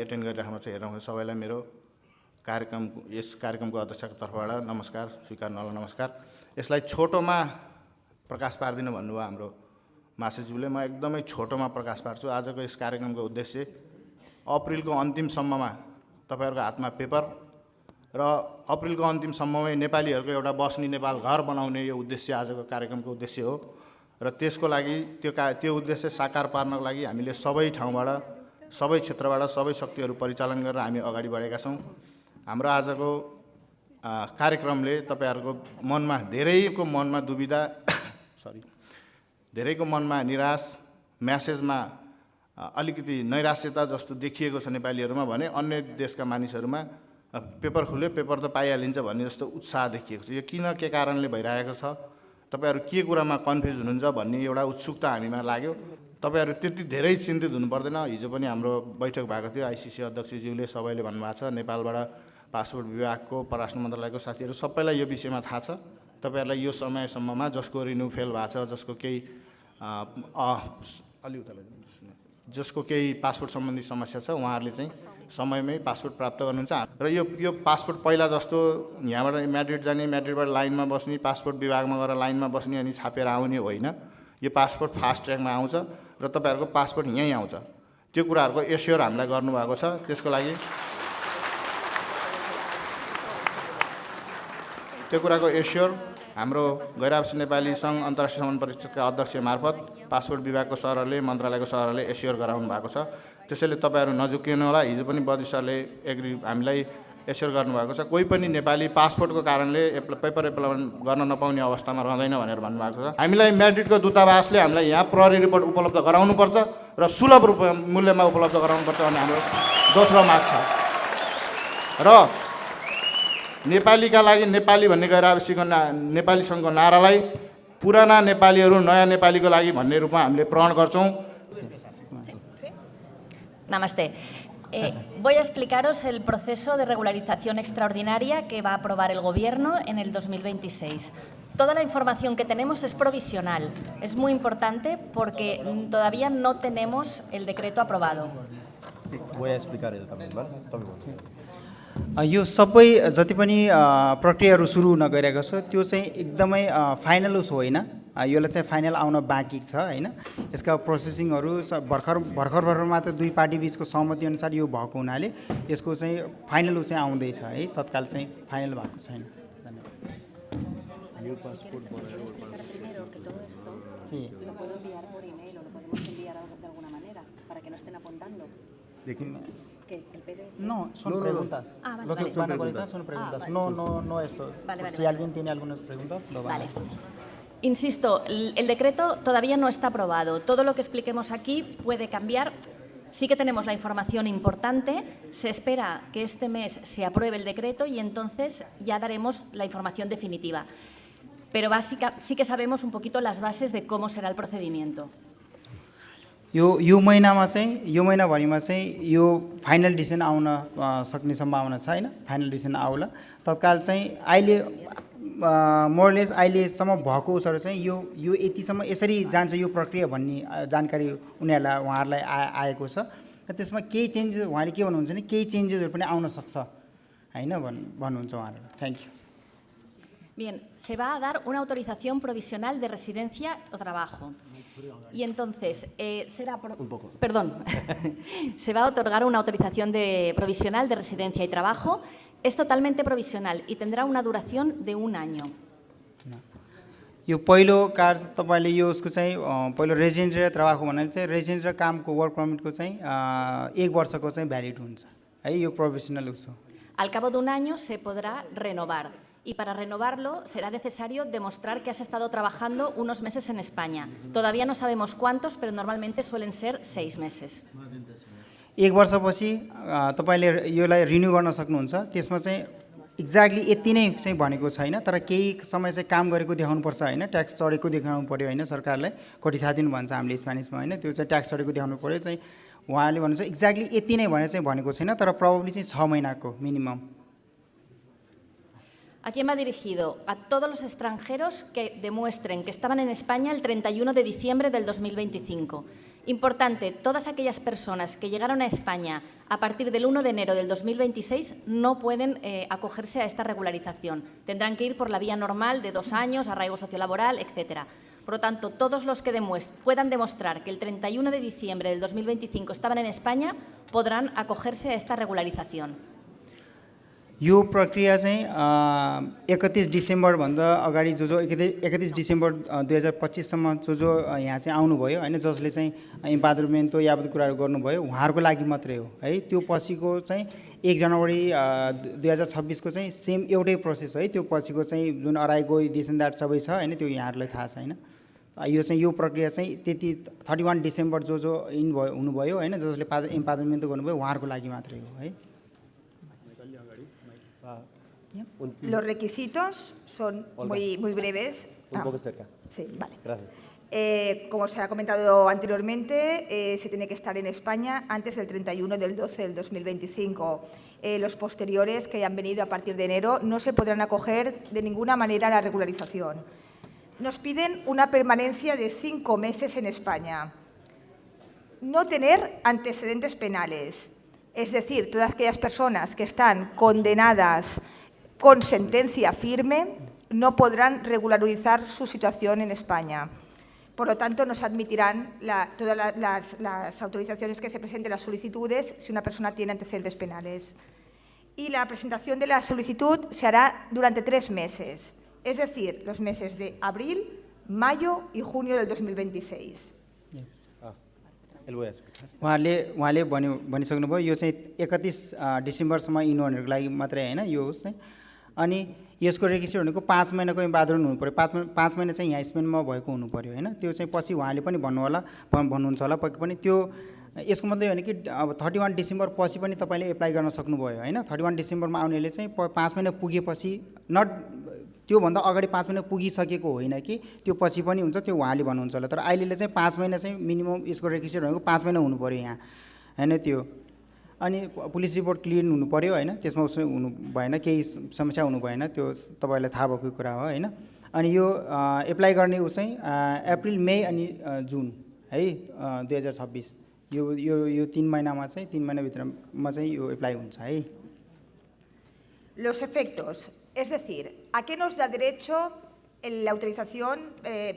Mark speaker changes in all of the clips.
Speaker 1: Attend गरिराख्नु छ हेर्नु सबैलाई मेरो यस कार्यक्रमको अध्यक्षको तर्फबाट नमस्कार स्वीकार नल नमस्कार। यसलाई छोटोमा प्रकाश पार्दिन भन्नुभयो हाम्रो मासेज्यूले। म एकदमै छोटोमा प्रकाश पार्छु। आजको यस कार्यक्रमको उद्देश्य अप्रिलको अन्तिमसम्ममा तपाईहरुको हातमा पेपर र अप्रिलको अन्तिमसम्ममै नेपालीहरुको एउटा बस्ने नेपाल घर बनाउने यो उद्देश्य आजको कार्यक्रमको उद्देश्य हो र त्यसको लागि त्यो उद्देश्य साकार पार्नको लागि हामीले सबै ठाउँबाट सबै क्षेत्रबाट सबै शक्तिहरू परिचालन गरेर हामी अगाडि बढेका छौं। हाम्रो आजको कार्यक्रमले तपाईहरुको मनमा धेरैको मनमा दुविधा धेरैको मनमा निराश म्यासेजमा अलिकति नैराश्यता जस्तो देखिएको छ नेपालीहरुमा भने अन्य देशका मानिसहरुमा पेपर खुल्यो पेपर त पाइहालिन्छ भन्ने जस्तो उत्साह देखिएको छ। यो किन के कारणले भइरहेको छ तपाईहरु के कुरामा कन्फ्युज हुनुहुन्छ भन्ने एउटा उत्सुकता हामीमा लाग्यो। तपाईहरु त्यति धेरै चिन्तित हुनु पर्दैन। हिजो पनि हाम्रो बैठक भएको थियो आईसीसी अध्यक्षज्यूले सबैले भन्नुभएको छ नेपालबाट पासपोर्ट विभागको परराष्ट्र मन्त्रालयको साथीहरु सबैलाई यो विषयमा थाहा छ। तपाईहरुलाई यो समयसम्ममा जसको रिन्यु फेल भएको छ जसको केही पासपोर्ट सम्बन्धी समस्या छ उहाँहरुले चाहिँ समयमै पासपोर्ट प्राप्त गर्नुहुन्छ र यो पासपोर्ट पहिला जस्तो यहाँबाट म्याड्रिड जाने म्याड्रिडबाट लाइनमा बस्ने पासपोर्ट विभागमा गएर लाइनमा बस्ने अनि छापेर आउने होइन। यो पासपोर्ट फास्ट ट्र्याकमा आउँछ र तपाईहरुको पासपोर्ट यहीँ आउँछ। त्यो कुराहरुको एस्योर हामीलाई गर्नुभएको छ। त्यसको लागि त्यो कुराको एस्योर हाम्रो गैर नेपाली संघ अन्तर्राष्ट्रिय सम्बन्ध परिषदका अध्यक्ष मार्फत पासपोर्ट विभागको सरहरूले मन्त्रालयको सरहरूले एस्योर गराउनु भएको छ। त्यसैले तपाईहरु नझुक्किनु होला। हिजो पनि बद्री सरले हामीलाई एस्योर गर्नुभएको छ। कोही पनि नेपाली पासपोर्टको कारणले पेपर एप्लाई गर्न नपाउने अवस्थामा रहँदैन भनेर भन्नुभएको छ। हामीलाई म्याड्रिडको दूतावासले हामीलाई यहाँ प्रहरी रिपोर्ट उपलब्ध गराउनुपर्छ र सुलभ मूल्यमा उपलब्ध गराउनुपर्छ भन्ने हाम्रो दोस्रो माग छ। र नेपालीका लागि नेपाली भन्ने गैर नेपाली संघको नारालाई पुराना नेपालीहरु नयाँ नेपालीको लागि भन्ने रूपमा हामीले प्रण गर्छौं।
Speaker 2: Namaste. Voy a explicaros el proceso de regularización extraordinaria que va a aprobar el Gobierno en el 2026. Toda la información que tenemos es provisional. Es muy importante porque todavía no tenemos el decreto aprobado.
Speaker 3: Sí, voy a explicar él también, ¿vale?
Speaker 4: यो सबै जति पनि प्रक्रियाहरू सुरु हुन गइरहेको छ त्यो चाहिँ एकदमै फाइनल होइन। योलाई चाहिँ फाइनल आउन बाँकी छ हैन। यसका प्रोसेसिङहरू भर्खर मात्र दुई पार्टी बीचको सहमति अनुसार यो भएको हुनाले यसको चाहिँ फाइनल चाहिँ आउँदै छ है। तत्काल चाहिँ फाइनल भएको छैन।
Speaker 5: Yo pasaporte primero que todo esto lo puedo enviar por email o lo podemos enviar de alguna manera para que no estén apuntando.
Speaker 3: ¿De quién?
Speaker 5: Que el PDF.
Speaker 4: No, son preguntas.
Speaker 5: Vale,
Speaker 4: lo que
Speaker 5: vale.
Speaker 4: van a colectar son preguntas.
Speaker 5: Vale.
Speaker 4: No esto.
Speaker 5: Vale,
Speaker 4: si alguien tiene algunas preguntas, lo van
Speaker 2: Vale.
Speaker 4: a...
Speaker 2: Insisto, el decreto todavía no está aprobado. Todo lo que expliquemos aquí puede cambiar. Sí que tenemos la información importante. Se espera que este mes se apruebe el decreto y entonces ya daremos la información definitiva. Pero sí que sabemos un poquito las bases de cómo será el procedimiento.
Speaker 4: यो महिनाभरिमा चाहिँ यो final decision आउन सक्ने सम्भावना छ हैन। Final decision आउला तत्काल चाहिँ अहिले मोरलेस अहिलेसम्म भएको उसहरु चाहिँ यो यतिसम्म यसरी जान्छ यो प्रक्रिया भन्ने जानकारी उहाँहरूलाई आएको छ। त्यसमा केही चेन्ज उहाँले के भन्नुहुन्छ भने केही चेन्जेसहरु पनि आउन सक्छ हैन भन्नुहुन्छ उहाँहरु। Thank you.
Speaker 2: Bien, se va a dar una autorización provisional de residencia o trabajo. Y entonces se va a otorgar una autorización provisional de residencia y trabajo. Es totalmente provisional y tendrá una duración de 1 año.
Speaker 4: यो पहिलो card तपाईले यो उसको चाहिँ पहिलो resident र ट्राबाको भन्नाले चाहिँ रेजिडेन्ट र कामको वर्क परमिटको चाहिँ 1 वर्षको चाहिँ भ्यालिड हुन्छ है। यो प्रोभिजनल उस हो।
Speaker 2: Al cabo de 1 año se podrá renovar. Y para renovarlo será necesario demostrar que has estado trabajando unos meses en España. Todavía no sabemos cuántos, pero normalmente suelen ser 6 meses.
Speaker 4: 1 वर्षपछि तपाईले योलाई renew गर्न सक्नुहुन्छ। त्यसमा चाहिँ exactly यति नै चाहिँ भनेको छैन, तर केही समय चाहिँ काम गरेको देखाउनु पर्छ हैन। ट्याक्स चढेको देखाउनु पर्यो हैन सरकारलाई। कोटिथा दिनु भन्छ हामीले स्पेनिशमा हैन। त्यो चाहिँ ट्याक्स चढेको देखाउनु पर्यो चाहिँ उहाँले भन्नुहुन्छ एक्ज्याक्टली यति नै भनेको छैन, तर प्रोबब्ली चाहिँ 6 महिनाको minimum.
Speaker 2: ¿A quién va dirigido? A todos los extranjeros que demuestren que estaban en España el 31 de diciembre del 2025. Importante, todas aquellas personas que llegaron a España a partir del 1 de enero del 2026 no pueden acogerse a esta regularización. Tendrán que ir por la vía normal de 2 años, arraigo sociolaboral, etcétera. Por lo tanto, todos los que puedan demostrar que el 31 de diciembre del 2025 estaban en España podrán acogerse a esta regularización.
Speaker 4: यो प्रक्रिया चाहिँ 31 डिसेम्बरभन्दा अगाडि जो 31 December 2025सम्म जो यहाँ चाहिँ आउनुभयो होइन, जसले चाहिँ इम्पादरमेन्टो यावत कुराहरू गर्नुभयो उहाँहरूको लागि मात्रै हो है। त्यो पछिको चाहिँ 1 जनवरी 2026को चाहिँ सेम एउटै प्रोसेस है। त्यो पछिको चाहिँ जुन अराइगो दिस एन्ड द्याट सबै छ होइन, त्यो यहाँहरूलाई थाहा छैन। यो चाहिँ यो प्रक्रिया चाहिँ त्यति 31 डिसेम्बर जो हुनुभयो होइन, जसले इम्पादरमेन्टो गर्नुभयो उहाँहरूको लागि मात्रै हो है।
Speaker 6: Los requisitos son muy breves.
Speaker 3: Un poco cerca.
Speaker 6: Sí, vale.
Speaker 3: Gracias.
Speaker 6: Como se ha comentado anteriormente, se tiene que estar en España antes del 31 del 12 del 2025. Los posteriores que hayan venido a partir de enero no se podrán acoger de ninguna manera a la regularización. Nos piden una permanencia de 5 meses en España. No tener antecedentes penales, es decir, todas aquellas personas que están condenadas con sentencia firme no podrán regularizar su situación en España. Por lo tanto, nos admitirán todas las autorizaciones que se presenten, las solicitudes, si una persona tiene antecedentes penales. Y la presentación de la solicitud se hará durante 3 meses, es decir, los meses de abril, mayo y junio del 2026.
Speaker 4: उहाँले भनिसक्नुभयो यो चाहिँ 31 डिसेम्बरसम्म यिनीहरूको लागि मात्रै होइन, यो होस् चाहिँ। अनि यसको रेजिस्टर भनेको 5 महिनाको इम्पादरमेन्ट हुनु पर्यो, 5 महिना चाहिँ यहाँ स्पेनमा भएको हुनु पर्यो होइन। त्यो चाहिँ पछि उहाँले पनि भन्नुहुन्छ होला पक्कै पनि। त्यो यसको मतलब होइन कि अब 31 डिसेम्बर पछि पनि तपाईँले एप्लाई गर्न सक्नुभयो होइन। 31 डिसेम्बरमा आउनेले चाहिँ 5 महिना पुगेपछि नट त्योभन्दा अगाडि 5 महिना पुगिसकेको होइन कि त्यो पछि पनि हुन्छ, त्यो उहाँले भन्नुहुन्छ होला। तर अहिलेले चाहिँ 5 महिना चाहिँ मिनिमम यसको रेजिस्टर भनेको 5 महिना हुनु पर्यो यहाँ होइन त्यो। अनि पुलिस रिपोर्ट क्लियर हुनु पर्यो होइन, त्यसमा उसो हुनु भएन, केही समस्या हुनु भएन, त्यो तपाईँलाई थाहा भएको कुरा हो होइन। अनि यो एप्लाई गर्ने ऊ चाहिँ अप्रिल मे अनि जुन है 2026 यो 3 महिनामा चाहिँ 3 महिनाभित्रमा चाहिँ यो एप्लाई हुन्छ है।
Speaker 6: Los efectos, es decir, ¿a qué nos da derecho la autorización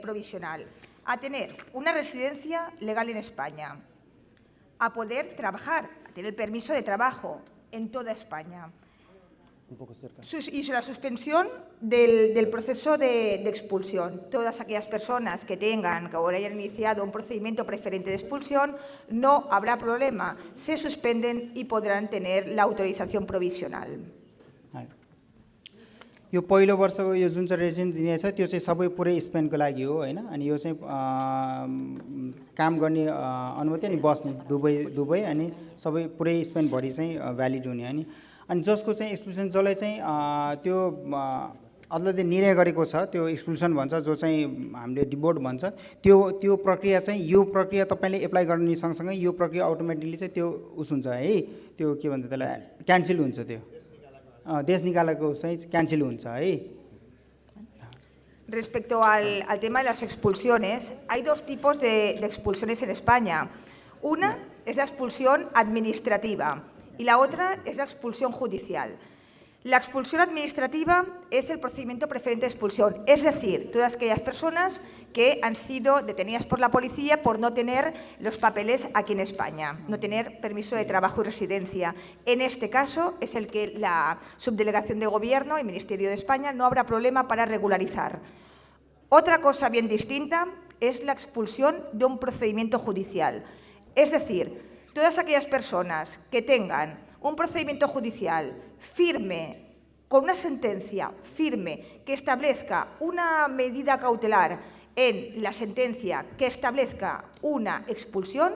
Speaker 6: provisional? A tener una residencia legal en España, a poder trabajar, a tener permiso de trabajo en toda España.
Speaker 3: Un poco cerca.
Speaker 6: Y la suspensión del proceso de expulsión. Todas aquellas personas que tengan, que ahora hayan iniciado un procedimiento preferente de expulsión, no habrá problema, se suspenden y podrán tener la autorización provisional.
Speaker 4: यो पहिलो वर्षको यो जुन चाहिँ residence दिने छ त्यो चाहिँ सबै पुरै स्पेनको लागि हो होइन। अनि यो चाहिँ काम गर्ने अनुमति अनि बस्ने दुबई अनि सबै पुरै स्पेनभरि चाहिँ भ्यालिड हुने अनि जसको चाहिँ एक्सप्लुसन जसलाई चाहिँ त्यो अदालतले निर्णय गरेको छ त्यो एक्सप्लुसन भन्छ, जो चाहिँ हामीले डिबोर्ड भन्छ, त्यो प्रक्रिया चाहिँ यो प्रक्रिया तपाईँले एप्लाई गर्ने सँगसँगै यो प्रक्रिया अटोमेटिकली चाहिँ त्यो उस हुन्छ है, त्यो के भन्छ त्यसलाई, क्यान्सल हुन्छ, त्यो देश निकालेको चाहिँ क्यान्सल हुन्छ है।
Speaker 6: Respecto al tema de las expulsiones, hay 2 tipos de expulsiones en España. Una es la expulsión administrativa y la otra es la expulsión judicial. La expulsión administrativa es el procedimiento preferente de expulsión, es decir, todas aquellas personas que han sido detenidas por la policía por no tener los papeles aquí en España, no tener permiso de trabajo y residencia. En este caso es el que la Subdelegación de Gobierno y Ministerio de España no habrá problema para regularizar. Otra cosa bien distinta es la expulsión de un procedimiento judicial, es decir, todas aquellas personas que tengan un procedimiento judicial firme, con una sentencia firme que establezca una medida cautelar en la sentencia que establezca una expulsión,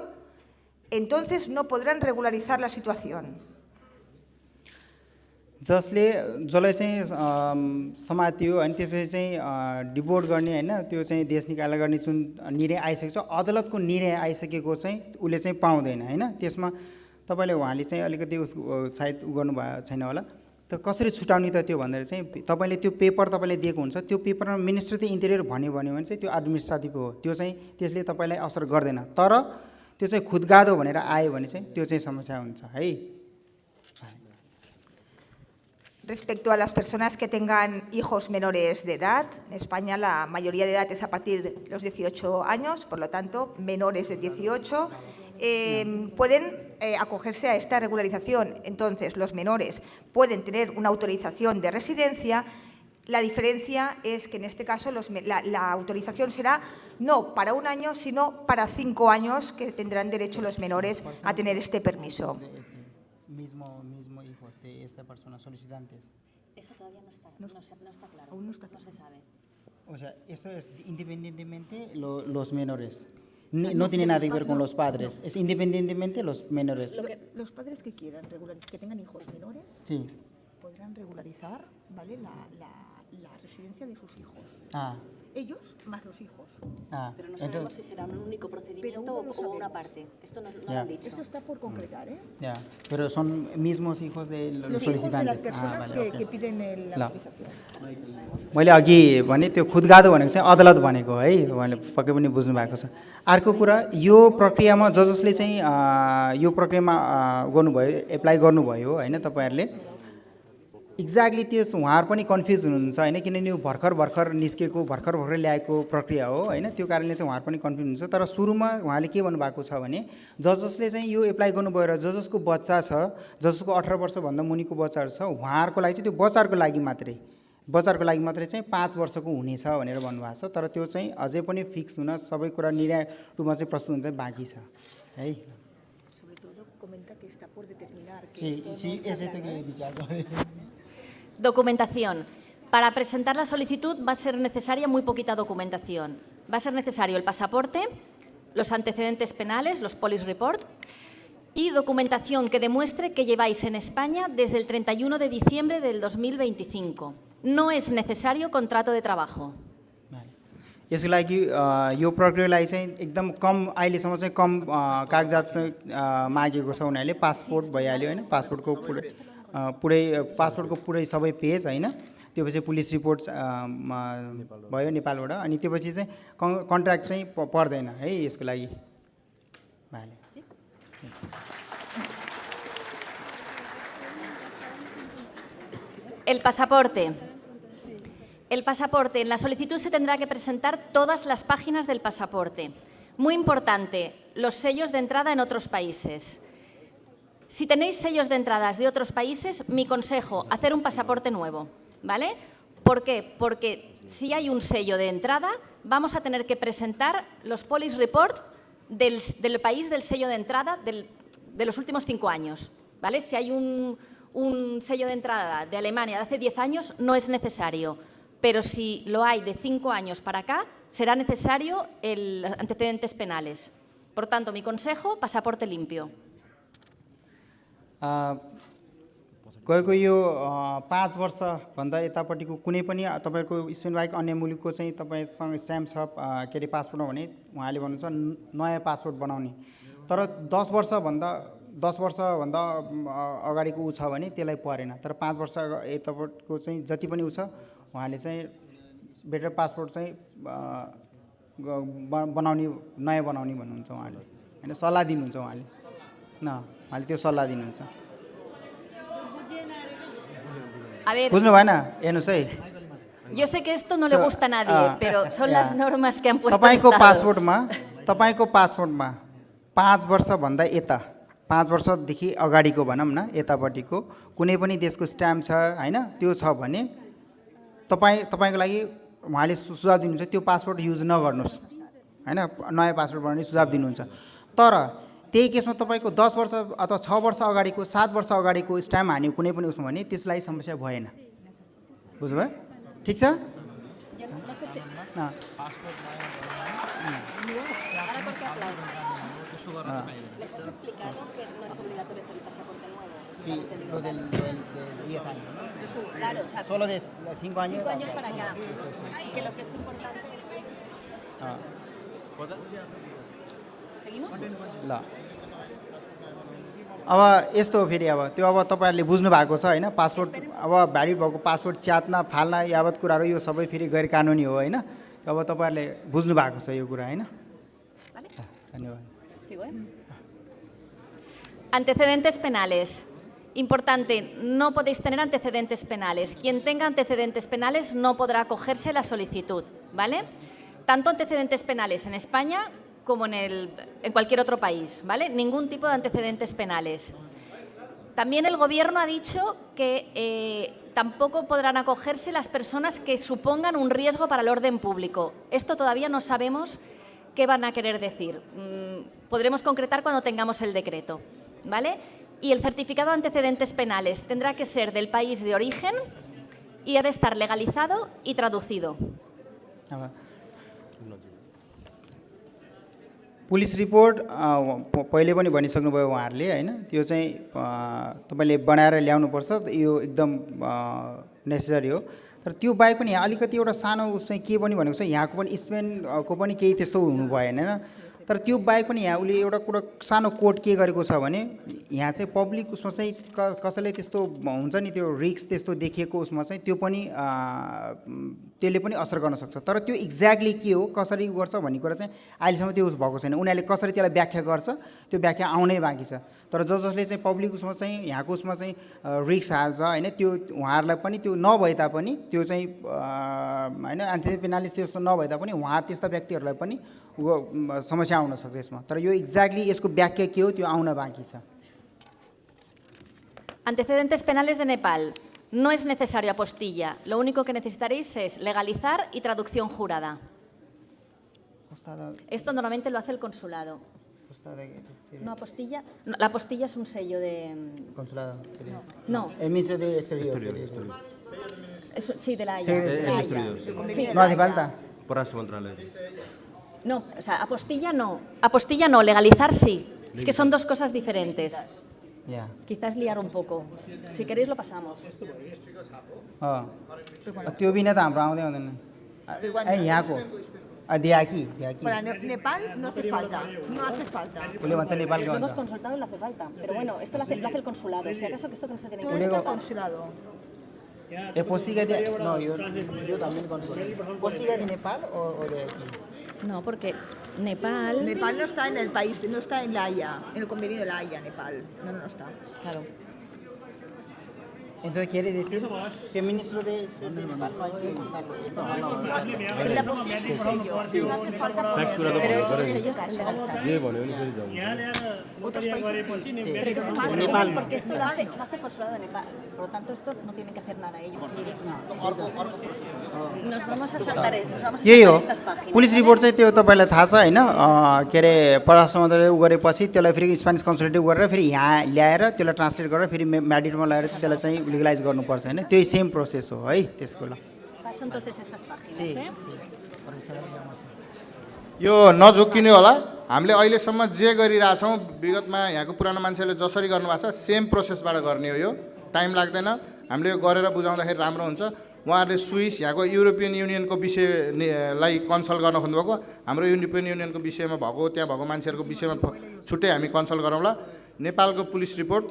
Speaker 6: entonces no podrán regularizar la situación.
Speaker 4: जसलाई चाहिँ समातियो अनि त्यसपछि चाहिँ डिबोर्ड गर्ने होइन, त्यो चाहिँ देश निकाला गर्ने जुन निर्णय आइसकेको छ, अदालतको निर्णय आइसकेको चाहिँ उसले चाहिँ पाउँदैन होइन। त्यसमा तपाईँले उहाँले चाहिँ अलिकति सायद गर्नुभएको छैन होला, त कसरी छुटाउने त त्यो भन्दाखेरि चाहिँ तपाईँले त्यो पेपर तपाईँले दिएको हुन्छ, त्यो पेपरमा मिनिस्ट्री अफ इन्टेरियर भन्यो भने चाहिँ त्यो एडमिनिस्ट्रेटिभ हो, त्यो चाहिँ त्यसले तपाईँलाई असर गर्दैन। तर त्यो चाहिँ खुदगादो भनेर आयो भने चाहिँ त्यो चाहिँ समस्या हुन्छ है।
Speaker 6: Respecto a las personas que tengan hijos menores de edad, en España la mayoría de edad es a partir de los 18 años, por lo tanto, menores de 18 pueden acogerse a esta regularización. Entonces, los menores pueden tener una autorización de residencia. La diferencia es que en este caso la autorización será no para 1 año, sino para 5 años que tendrán derecho los menores a tener este permiso.
Speaker 4: mismo hijos de esta persona solicitantes.
Speaker 2: Eso todavía no está claro.
Speaker 5: Aún no está
Speaker 2: No se sabe.
Speaker 4: O sea, esto es independientemente los menores. No tiene nada que ver con los padres, es independientemente los menores.
Speaker 5: Los padres que quieran que tengan hijos menores
Speaker 4: Sí.
Speaker 5: podrán regularizar, ¿vale?, la residencia de sus hijos.
Speaker 4: Ah,
Speaker 5: Ellos más los hijos.
Speaker 2: Pero no sabemos si será un único procedimiento
Speaker 5: Pero aún no lo
Speaker 2: o una
Speaker 5: sabemos.
Speaker 2: parte. Esto no lo
Speaker 4: Ya.
Speaker 2: han dicho.
Speaker 5: Eso está por concretar, ¿eh?
Speaker 4: ya. Pero son mismos hijos de los
Speaker 5: Los hijos de
Speaker 4: solicitantes.
Speaker 5: las personas
Speaker 4: vale,
Speaker 5: que
Speaker 4: ok.
Speaker 5: piden la
Speaker 4: La.
Speaker 5: autorización.
Speaker 4: मैले अघि भने त्यो खुदगादो भनेको चाहिँ अदालत भनेको है उहाँले पक्कै पनि बुझ्नु भएको छ। अर्को कुरा यो प्रक्रियामा जसले चाहिँ यो प्रक्रियामा गर्नुभयो एप्लाई गर्नुभयो होइन तपाईँहरूले एक्ज्याक्टली त्यो उहाँहरू पनि कन्फ्युज हुनुहुन्छ होइन किनभने यो भर्खर निस्केको भर्खर ल्याएको प्रक्रिया हो होइन त्यो कारणले चाहिँ उहाँहरू पनि कन्फ्युज हुन्छ। तर सुरुमा उहाँले के भन्नुभएको छ भने जसले चाहिँ यो एप्लाई गर्नुभयो र जसको बच्चा छ जसको 18 वर्षभन्दा मुनिको बच्चाहरू छ उहाँहरूको लागि चाहिँ त्यो बच्चाहरूको लागि मात्रै चाहिँ 5 वर्षको हुनेछ भनेर भन्नुभएको छ। तर त्यो चाहिँ अझै पनि फिक्स हुन सबै कुरा निर्णय रूपमा चाहिँ प्रस्तुत हुन चाहिँ बाँकी छ है।
Speaker 5: Sobre todo comenta que está por determinar que
Speaker 4: Sí,
Speaker 5: esto
Speaker 4: sí,
Speaker 5: no
Speaker 4: es
Speaker 5: está
Speaker 4: esto que
Speaker 5: claro.
Speaker 4: he dicho algo.
Speaker 2: Documentación. Para presentar la solicitud va a ser necesaria muy poquita documentación. Va a ser necesario el pasaporte, los antecedentes penales, los police report, y documentación que demuestre que lleváis en España desde el 31 de diciembre del 2025. No es necesario contrato de trabajo.
Speaker 4: यसको लागि यो प्रक्रियालाई चाहिँ एकदम कम अहिलेसम्म चाहिँ कम कागजात चाहिँ मागेको छ उनीहरूले। पासपोर्ट भइहाल्यो होइन, पासपोर्टको पुरै सबै पेज होइन, त्योपछि पुलिस रिपोर्ट भयो नेपालबाट, अनि त्योपछि चाहिँ कन्ट्र्याक्ट चाहिँ पर्दैन है यसको लागि भाइले।
Speaker 2: El pasaporte. El pasaporte. En la solicitud se tendrá que presentar todas las páginas del pasaporte. Muy importante, los sellos de entrada en otros países. Si tenéis sellos de entradas de otros países, mi consejo, hacer un pasaporte nuevo, ¿vale? ¿Por qué? Porque si hay un sello de entrada, vamos a tener que presentar los police report del país del sello de entrada de los últimos 5 años, ¿vale? Si hay un sello de entrada de Alemania de hace 10 años, no es necesario. Pero si lo hay de 5 años para acá, será necesario el antecedentes penales. Por tanto, mi consejo, pasaporte limpio.
Speaker 4: गएको यो 5 वर्षभन्दा यतापट्टिको कुनै पनि तपाईँको Spain बाहेक अन्य मुलुकको चाहिँ तपाईँसँग स्ट्याम्प छ के अरे पासपोर्टमा भने उहाँले भन्नुहुन्छ नयाँ पासपोर्ट बनाउने। तर 10 वर्षभन्दा अगाडिको ऊ छ भने त्यसलाई परेन। तर 5 वर्ष यतापट्टिको चाहिँ जति पनि ऊ छ उहाँले चाहिँ बेटर पासपोर्ट चाहिँ बनाउने नयाँ बनाउने भन्नुहुन्छ उहाँले हैन, सल्लाह दिनुहुन्छ उहाँले उहाँले त्यो सल्लाह दिनुहुन्छ।
Speaker 2: A ver,
Speaker 4: बुझ्नु भएन? हेर्नुहोस् है,
Speaker 2: yo sé que esto no le gusta a nadie, pero son las normas que han puesto el
Speaker 4: तपाईँको
Speaker 2: Estado.
Speaker 4: पासपोर्टमा 5 वर्षभन्दा यता 5 वर्षदेखि अगाडिको भनौँ न यतापट्टिको कुनै पनि देशको स्ट्याम्प छ हैन, त्यो छ भने तपाईँको लागि उहाँले सुझाव दिनुहुन्छ त्यो पासपोर्ट युज नगर्नुहोस् हैन, नयाँ पासपोर्ट बनाउने सुझाव दिनुहुन्छ। तर त्यही केसमा तपाईँको 10 वर्ष अथवा 6 वर्ष अगाडिको 7 वर्ष अगाडिको स्ट्याम्प हान्यो कुनै पनि उसमा भने त्यसलाई समस्या भएन। बुझ्नुभयो? ठिक छ?
Speaker 2: Yo no sé si...
Speaker 4: अँ,
Speaker 2: Ahora porque aplaudo. ¿Les has explicado que no es obligatorio hacer el pasaporte nuevo?
Speaker 4: sí,
Speaker 2: ¿Han entendido?
Speaker 4: lo del 10 años, ¿no?
Speaker 2: Claro, o sea,
Speaker 4: Solo de 5 años.
Speaker 2: 5 años para acá.
Speaker 4: Sí, sí, sí.
Speaker 2: Y que lo que es importante es...
Speaker 4: अँ,
Speaker 2: ¿Seguimos?
Speaker 4: ल अब यस्तो हो फेरि अब त्यो अब तपाईँहरूले बुझ्नु भएको छ होइन, पासपोर्ट अब भ्यालिड भएको पासपोर्ट च्यात्न फाल्न यावत कुराहरू यो सबै फेरि गैर कानुनी हो होइन। अब तपाईँहरूले बुझ्नु भएको छ यो कुरा होइन।
Speaker 2: ¿Vale?
Speaker 4: धन्यवाद।
Speaker 2: Sigo, ¿eh? Antecedentes penales. Importante, no podéis tener antecedentes penales. Quien tenga antecedentes penales no podrá acogerse a la solicitud, ¿vale? Tanto antecedentes penales en España como en cualquier otro país, ¿vale? Ningún tipo de antecedentes penales. También el Gobierno ha dicho que tampoco podrán acogerse las personas que supongan un riesgo para el orden público. Esto todavía no sabemos qué van a querer decir. Podremos concretar cuando tengamos el decreto, ¿vale? Y el certificado de antecedentes penales tendrá que ser del país de origen y ha de estar legalizado y traducido.
Speaker 4: Police report पहिले पनि भनिसक्नुभयो उहाँहरूले होइन त्यो चाहिँ तपाईँले बनाएर ल्याउनुपर्छ यो एकदम नेसेसरी हो तर त्यो बाहेक पनि यहाँ अलिकति एउटा सानो उस चाहिँ के पनि भनेको छ यहाँको पनि स्पेनको पनि केही त्यस्तो हुनु भएन होइन तर त्यो बाहेक पनि यहाँ उसले एउटा कुरा सानो कोड के गरेको छ भने यहाँ चाहिँ पब्लिक उसमा चाहिँ कसैले त्यस्तो हुन्छ नि त्यो रिस्क त्यस्तो देखिएको उसमा चाहिँ त्यो पनि त्यसले पनि असर गर्न सक्छ तर त्यो एक्ज्याक्टली के हो कसरी गर्छ भन्ने कुरा चाहिँ अहिलेसम्म त्यो उस भएको छैन उनीहरूले कसरी त्यसलाई व्याख्या गर्छ त्यो व्याख्या आउनै बाँकी छ तर जसले चाहिँ पब्लिक उसमा चाहिँ यहाँको उसमा चाहिँ रिस्क हाल्छ होइन त्यो उहाँहरूलाई पनि त्यो नभए तापनि त्यो चाहिँ होइन एन्थोनी पेनालिस त्यस्तो नभए तापनि उहाँ त्यस्ता व्यक्तिहरूलाई पनि समस्या आउन सक्छ यसमा तर यो एक्ज्याक्टली यसको व्याख्या के हो त्यो आउन बाँकी छ
Speaker 2: Antecedentes penales de Nepal. No es necesario apostilla. Lo único que necesitaréis es legalizar y traducción jurada. Esto normalmente lo hace el consulado. ¿No apostilla? No, la apostilla es un sello de...
Speaker 4: Consulado.
Speaker 2: No.
Speaker 4: El ministro de Exterior.
Speaker 2: Sí, de la Haya.
Speaker 4: Sí. No hace falta.
Speaker 2: No, o sea, apostilla no. Apostilla no, legalizar sí. Es que son dos cosas diferentes.
Speaker 4: Ya.
Speaker 2: Quizás liar un poco. Si queréis lo pasamos.
Speaker 4: त्यो बिना त हाम्रो आउँदै आउँदैन यहाँको दियाकी
Speaker 6: Para Nepal no hace falta, no hace falta.
Speaker 4: उसले भन्छ नेपालको
Speaker 2: Lo hemos consultado y no hace falta. Pero bueno, esto lo hace el consulado. Si acaso que esto que no se tiene que
Speaker 6: Todo esto el consulado.
Speaker 4: पोस्टिका no yo también consulado पोस्टिका de Nepal o de aquí
Speaker 2: No, porque Nepal...
Speaker 6: Nepal no está en el país, no está en la Haya, en el convenio de la Haya, Nepal. No, no está.
Speaker 2: Claro.
Speaker 4: entonces quiere decir que el ministro de Nepal no hay que
Speaker 6: Pero la apostilla es un sello, no hace falta poner.
Speaker 2: Pero eso es legalizar.
Speaker 6: Otros países sí.
Speaker 2: Pero que sepan Nepal, porque esto lo hace consulado de Nepal. Por lo tanto, esto no tiene que hacer nada ellos. Nos vamos a saltar
Speaker 4: यही हो
Speaker 2: estas páginas.
Speaker 4: Police report चाहिँ त्यो तपाईँलाई थाहा छ होइन के अरे परराष्ट्र मन्त्रालयले उ गरेपछि त्यसलाई फेरि स्पेनिस कन्सल्टेटिभ गरेर फेरि यहाँ ल्याएर त्यसलाई ट्रान्सलेट गरेर फेरि म्याड्रिडमा ल्याएर चाहिँ त्यसलाई चाहिँ लिगलाइज गर्नुपर्छ होइन त्यही सेम प्रोसेस हो है त्यसको ल
Speaker 2: Paso entonces estas páginas, ¿eh?
Speaker 1: यो नझुक्किने होला हामीले अहिलेसम्म जे गरिरहेछौँ विगतमा यहाँको पुरानो मान्छेले जसरी गर्नुभएको छ सेम प्रोसेसबाट गर्ने हो यो टाइम लाग्दैन हामीले यो गरेर बुझाउँदाखेरि राम्रो हुन्छ उहाँहरूले स्विस यहाँको युरोपियन युनियनको विषयलाई कन्सल्ट गर्न खोज्नुभएको हाम्रो युरोपियन युनियनको विषयमा भएको त्यहाँ भएको मान्छेहरूको विषयमा छुट्टै हामी कन्सल्ट गरौँला नेपालको पुलिस रिपोर्ट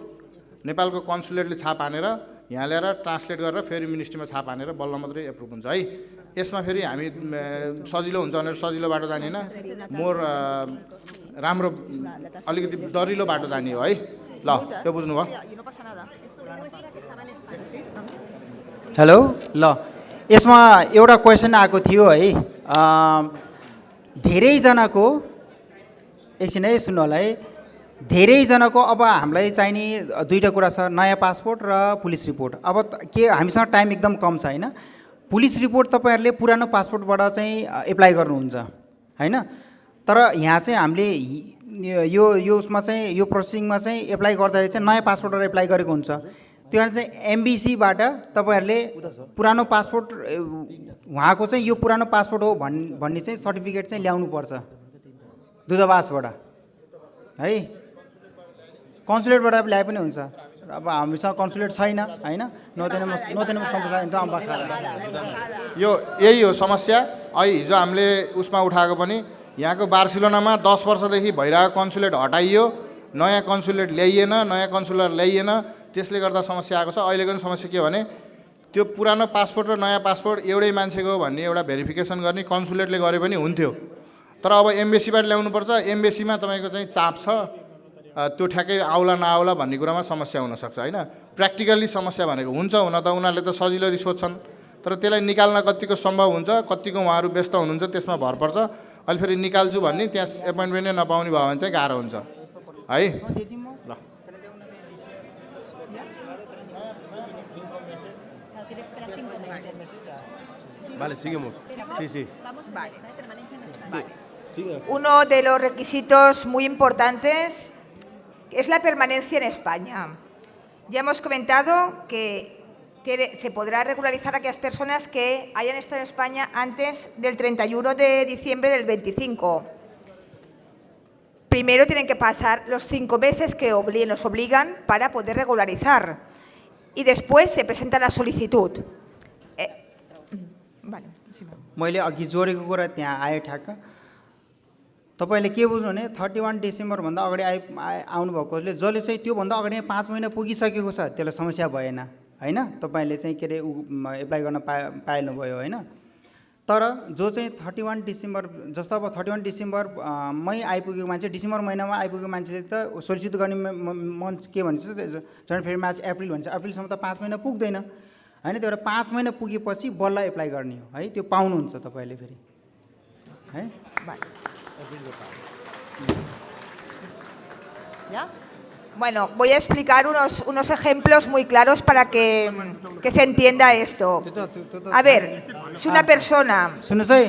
Speaker 1: नेपालको कन्सुलेटले छाप हानेर यहाँ ल्याएर ट्रान्सलेट गरेर फेरि मिनिस्ट्रीमा छाप हानेर बल्ल मात्रै एप्रुभ हुन्छ है यसमा फेरि हामी सजिलो हुन्छ भनेर सजिलो बाटो जाने होइन मोर राम्रो अलिकति दरिलो बाटो जाने हो है ल त्यो बुझ्नुभयो
Speaker 4: हेलो ल यसमा एउटा क्वेसन आएको थियो है धेरैजनाको एकछिन है सुन्नु होला है धेरैजनाको अब हामीलाई चाहिने दुईवटा कुरा छ नयाँ पासपोर्ट र पुलिस रिपोर्ट अब के हामीसँग टाइम एकदम कम छ होइन पुलिस रिपोर्ट तपाईँहरूले पुरानो पासपोर्टबाट चाहिँ एप्लाई गर्नुहुन्छ होइन तर यहाँ चाहिँ हामीले यो उसमा चाहिँ यो प्रोसेसिङमा चाहिँ एप्लाई गर्दाखेरि चाहिँ नयाँ पासपोर्टबाट एप्लाई गरेको हुन्छ त्यो कारण चाहिँ एमबिसीबाट तपाईँहरूले पुरानो पासपोर्ट उहाँको चाहिँ यो पुरानो पासपोर्ट हो भन्ने चाहिँ सर्टिफिकेट चाहिँ ल्याउनुपर्छ दूतावासबाट है कन्सुलेटबाट ल्याए पनि हुन्छ अब हामीसँग कन्सुलेट छैन होइन
Speaker 1: यो यही हो समस्या हिजो हामीले उसमा उठाएको पनि यहाँको बार्सिलोनामा 10 वर्षदेखि भइरहेको कन्सुलेट हटाइयो नयाँ कन्सुलेट ल्याइएन नयाँ कन्सुलर ल्याइएन त्यसले गर्दा समस्या आएको छ अहिलेको पनि समस्या के हो भने त्यो पुरानो पासपोर्ट र नयाँ पासपोर्ट एउटै मान्छेको भन्ने एउटा भेरिफिकेसन गर्ने कन्सुलेटले गरे पनि हुन्थ्यो तर अब एम्बेसीबाट ल्याउनुपर्छ, एम्बेसीमा तपाईँको चाहिँ चाप छ, त्यो ठ्याक्कै आउला नआउला भन्ने कुरामा समस्या हुनसक्छ होइन। प्र्याक्टिकल्ली समस्या भनेको हुन्छ हुन त उनीहरूले त सजिलरी सोध्छन्, तर त्यसलाई निकाल्न कतिको सम्भव हुन्छ, कतिको उहाँहरू व्यस्त हुनुहुन्छ त्यसमा भर पर्छ। अहिले फेरि निकाल्छु भन्ने त्यहाँ एपोइन्टमेन्टै नपाउने भयो भने चाहिँ गाह्रो हुन्छ है। ल
Speaker 5: Quiere esperar 5 meses.
Speaker 3: Vale, seguimos. Sí, sí.
Speaker 5: Vamos a
Speaker 6: Vale.
Speaker 5: esta, permanencia en España.
Speaker 3: Sigue.
Speaker 6: Uno de los requisitos muy importantes es la permanencia en España. Ya hemos comentado que se podrá regularizar a aquellas personas que hayan estado en España antes del 31 de diciembre del 25. Primero tienen que pasar los 5 meses que nos obligan para poder regularizar y después se presenta la solicitud. Vale, sí,
Speaker 4: मैले अघि जोडेको कुरा त्यहाँ आयो ठ्याक्क। तपाईँले के बुझ्नु भने 31 डिसेम्बरभन्दा अगाडि आउनुभएकोले जसले चाहिँ त्योभन्दा अगाडि 5 महिना पुगिसकेको छ त्यसलाई समस्या भएन होइन। तपाईँले चाहिँ के अरे एप्लाई गर्न पाइनुभयो होइन। तर जो चाहिँ 31 डिसेम्बर जस्तो अब 31 डिसेम्बरमै आइपुगेको मान्छे, डिसेम्बर महिनामा आइपुगेको मान्छेले त सोलिसिट गर्ने मन्थ के भन्छ, जनवरी फेब्रुअरी मार्च एप्रिल भन्छ, एप्रिलसम्म त 5 महिना पुग्दैन होइन। त्यो भएर 5 महिना पुगेपछि बल्ल एप्लाई गर्ने हो है, त्यो पाउनुहुन्छ तपाईँले फेरि है।
Speaker 6: ¿Ya? Bueno, voy a explicar unos ejemplos muy claros para que se entienda esto. A ver, si una persona...
Speaker 4: सुन्नुहोस् है,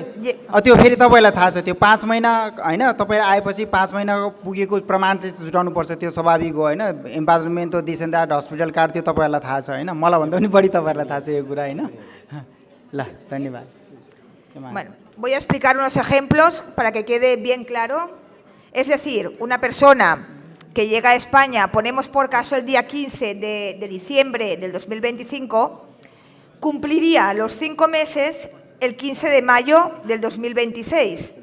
Speaker 4: त्यो फेरि तपाईँलाई थाहा छ त्यो 5 महिना होइन, तपाईँ आएपछि 5 महिना पुगेको प्रमाण चाहिँ जुटाउनु पर्छ, त्यो स्वाभाविक हो होइन। एम्पावरमेन्ट तो this and that, hospital card त्यो तपाईँहरूलाई थाहा छ होइन, मलाई भन्दा पनि बढी तपाईँहरूलाई थाहा छ यो कुरा होइन। ल धन्यवाद।
Speaker 6: Bueno, voy a explicar unos ejemplos para que quede bien claro. Es decir, una persona que llega a España, ponemos por caso el día 15 de diciembre del 2025, cumpliría los 5 meses el 15 de mayo del 2026.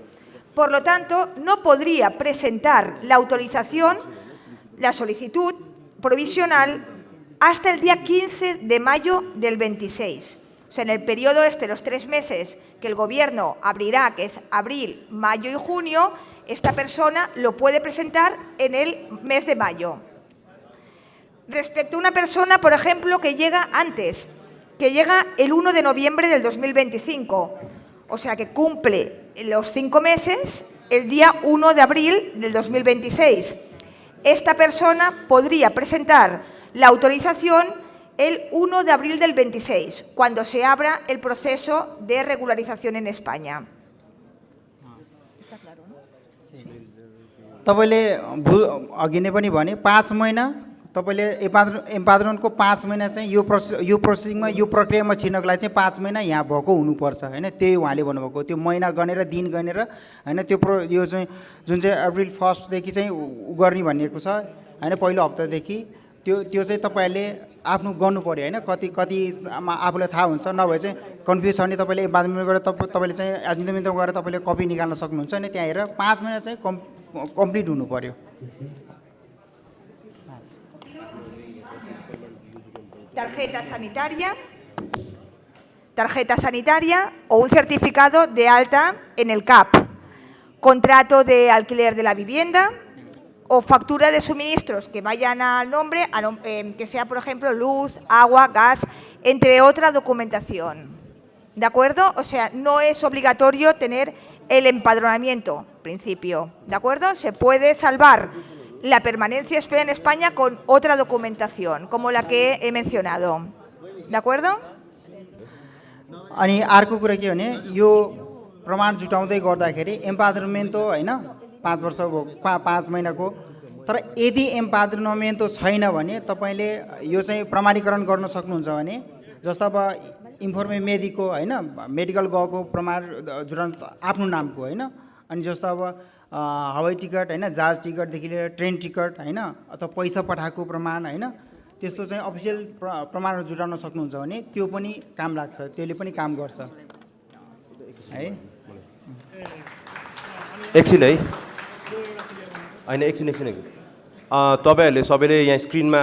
Speaker 6: Por lo tanto, no podría presentar la autorización, la solicitud provisional, hasta el día 15 de mayo del 26. O sea, en el periodo los 3 meses que el Gobierno abrirá, que es abril, mayo y junio, esta persona lo puede presentar en el mes de mayo. Respecto a una persona, por ejemplo, que llega antes, que llega el 1 de noviembre del 2025, o sea, que cumple los 5 meses el día 1 de abril del 2026. Esta persona podría presentar la autorización el 1 de abril del 26, cuando se abra el proceso de regularización en España.
Speaker 4: तपाईँले अघि नै पनि भने 5 महिना तपाईँले एम्पावरमेन्टको 5 महिना चाहिँ यो प्रोसेसिङमा यो प्रक्रियामा छिर्नको लागि चाहिँ 5 महिना यहाँ भएको हुनुपर्छ होइन। त्यही उहाँले भन्नुभएको, त्यो महिना गनेर दिन गनेर होइन, त्यो यो चाहिँ जुन चाहिँ अप्रिल 1 देखि चाहिँ गर्ने भनिएको छ होइन, पहिलो हप्तादेखि त्यो चाहिँ तपाईँले आफ्नो गर्नु पर्यो होइन। कति आफूलाई थाहा हुन्छ, नभए चाहिँ कन्फ्युज छ भने तपाईँले एम्पावरमेन्ट गरेर तपाईँले चाहिँ एजुन्मेन्टमा गएर तपाईँले कपी निकाल्न सक्नुहुन्छ होइन। त्यहाँ हेरेर 5 महिना चाहिँ कम्प्लिट हुनु पर्यो।
Speaker 6: Tarjeta sanitaria o un certificado de alta en el CAP, contrato de alquiler de la vivienda o factura de suministros que vayan al nombre, que sea, por ejemplo, luz, agua, gas, entre otra documentación. ¿De acuerdo? O sea, no es obligatorio tener el empadronamiento, principio. ¿De acuerdo? Se puede salvar la permanencia en España con otra documentación, como la que he mencionado. ¿De acuerdo?
Speaker 4: अनि अर्को कुरा के भने यो प्रमाण जुटाउँदै गर्दाखेरि empowerment हो होइन, 5 वर्ष 5 महिनाको। तर यदि एम्पावरमेन्ट छैन भने तपाईँले यो चाहिँ प्रमाणीकरण गर्न सक्नुहुन्छ भने, जस्तो अब इन्फर्मेसन मेडिको होइन, मेडिकल गएको प्रमाण जुटाउनु आफ्नो नामको होइन। अनि जस्तो अब हवाई टिकट होइन, जहाज टिकटदेखि लिएर ट्रेन टिकट होइन, अथवा पैसा पठाएको प्रमाण होइन, त्यस्तो चाहिँ अफिसियल प्रमाणहरू जुटाउन सक्नुहुन्छ भने त्यो पनि काम लाग्छ, त्यसले पनि काम गर्छ है।
Speaker 3: एकछिन है, होइन एकछिन तपाईँहरूले सबैले यहाँ स्क्रिनमा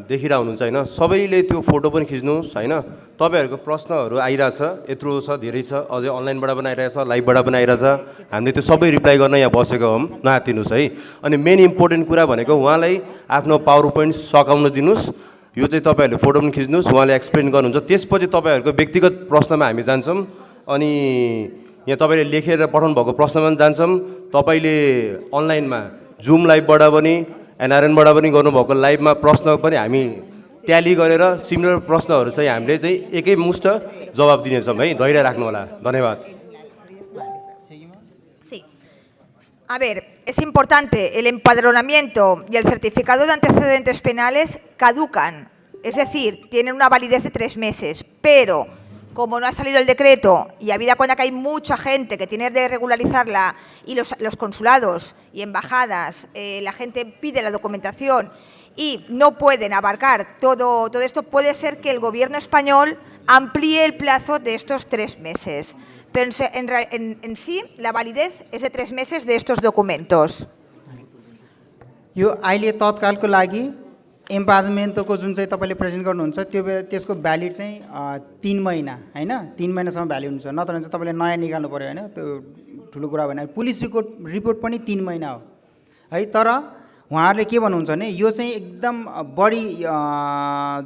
Speaker 3: देखिरहेको हुनुहुन्छ होइन, सबैले त्यो फोटो पनि खिच्नुहोस् होइन। तपाईँहरूको प्रश्नहरू आइरहेछ, यत्रो छ, धेरै छ, अझै अनलाइनबाट पनि आइरहेछ, लाइभबाट पनि आइरहेछ। हामीले त्यो सबै रिप्लाई गर्न यहाँ बसेको हौँ, नआत्तिनुहोस् है। अनि मेन इम्पोर्टेन्ट कुरा भनेको उहाँलाई आफ्नो पावर पोइन्ट सकाउन दिनुहोस्। यो चाहिँ तपाईँहरूले फोटो पनि खिच्नुहोस्, उहाँले एक्सप्लेन गर्नुहुन्छ। त्यसपछि तपाईँहरूको व्यक्तिगत प्रश्नमा हामी जान्छौँ। अनि यहाँ तपाईँले लेखेर पठाउनु भएको प्रश्नमा पनि जान्छौँ। तपाईँले अनलाइनमा जुम लाइभबाट पनि एनआरएनबाट पनि गर्नुभएको लाइभमा प्रश्न पनि हामी ट्याली गरेर सिमिलर प्रश्नहरू चाहिँ हामीले चाहिँ एकैमुष्ट जवाब दिनेछौँ है। धैर्य राख्नु होला। धन्यवाद।
Speaker 6: Sí. A ver, es importante, el empadronamiento y el certificado de antecedentes penales caducan, es decir, tienen una validez de 3 meses, pero como no ha salido el decreto y habida cuenta que hay mucha gente que tiene de regularizarla y los consulados y embajadas, la gente pide la documentación y no pueden abarcar todo esto, puede ser que el gobierno español amplíe el plazo de estos 3 meses. Pero en sí, la validez es de 3 meses de estos documentos.
Speaker 4: यो अहिले तत्कालको लागि एम्पावरमेन्टको जुन चाहिँ तपाईँले present गर्नुहुन्छ त्यसको valid चाहिँ 3 महिना होइन, 3 महिनासम्म भ्यालिड हुन्छ। नत्र चाहिँ तपाईँले नयाँ निकाल्नु पऱ्यो होइन, त्यो ठुलो कुरा भएन। पुलिस रिपोर्ट पनि 3 महिना हो है। तर उहाँहरूले के भन्नुहुन्छ भने यो चाहिँ एकदम बढी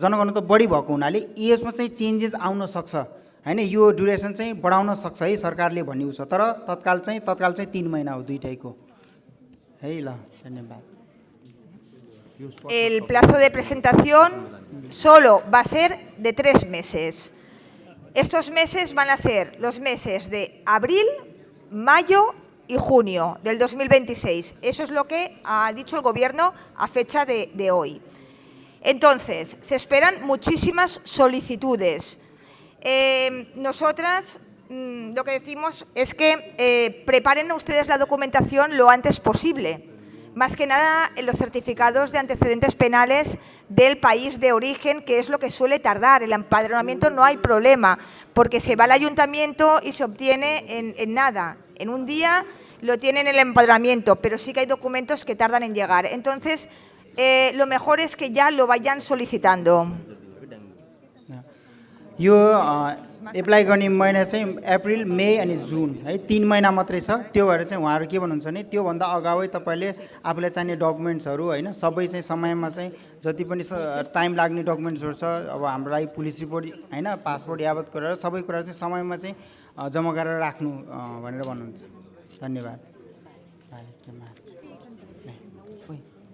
Speaker 4: जनगणना त बढी भएको हुनाले यसमा चाहिँ चेन्जेस आउन सक्छ होइन, यो ड्युरेसन चाहिँ बढाउन सक्छ है सरकारले भन्ने छ। तर तत्काल चाहिँ 3 महिना हो दुईटैको है। ल धन्यवाद।
Speaker 6: El plazo de presentación solo va a ser de 3 meses. Estos meses van a ser los meses de abril, mayo y junio del 2026. Eso es lo que ha dicho el Gobierno a fecha de hoy. Entonces, se esperan muchísimas solicitudes. Nosotras lo que decimos es que preparen ustedes la documentación lo antes posible. Más que nada en los certificados de antecedentes penales del país de origen, que es lo que suele tardar. El empadronamiento no hay problema, porque se va al ayuntamiento y se obtiene en nada. En un día lo tienen el empadronamiento, pero sí que hay documentos que tardan en llegar. Entonces, lo mejor es que ya lo vayan solicitando.
Speaker 4: यो apply गर्ने महिना चाहिँ April, मे अनि जुन है, 3 महिना मात्रै छ। त्यो भएर चाहिँ उहाँहरू के भन्नुहुन्छ भने त्योभन्दा अगावै तपाईँले आफूलाई चाहिने डकुमेन्ट्सहरू होइन सबै चाहिँ समयमा चाहिँ जति पनि टाइम लाग्ने डकुमेन्ट्सहरू छ, अब हाम्रो लागि पुलिस रिपोर्ट होइन, पासपोर्ट यावत गरेर सबै कुरा चाहिँ समयमा चाहिँ जम्मा गरेर राख्नु भनेर भन्नुहुन्छ। धन्यवाद।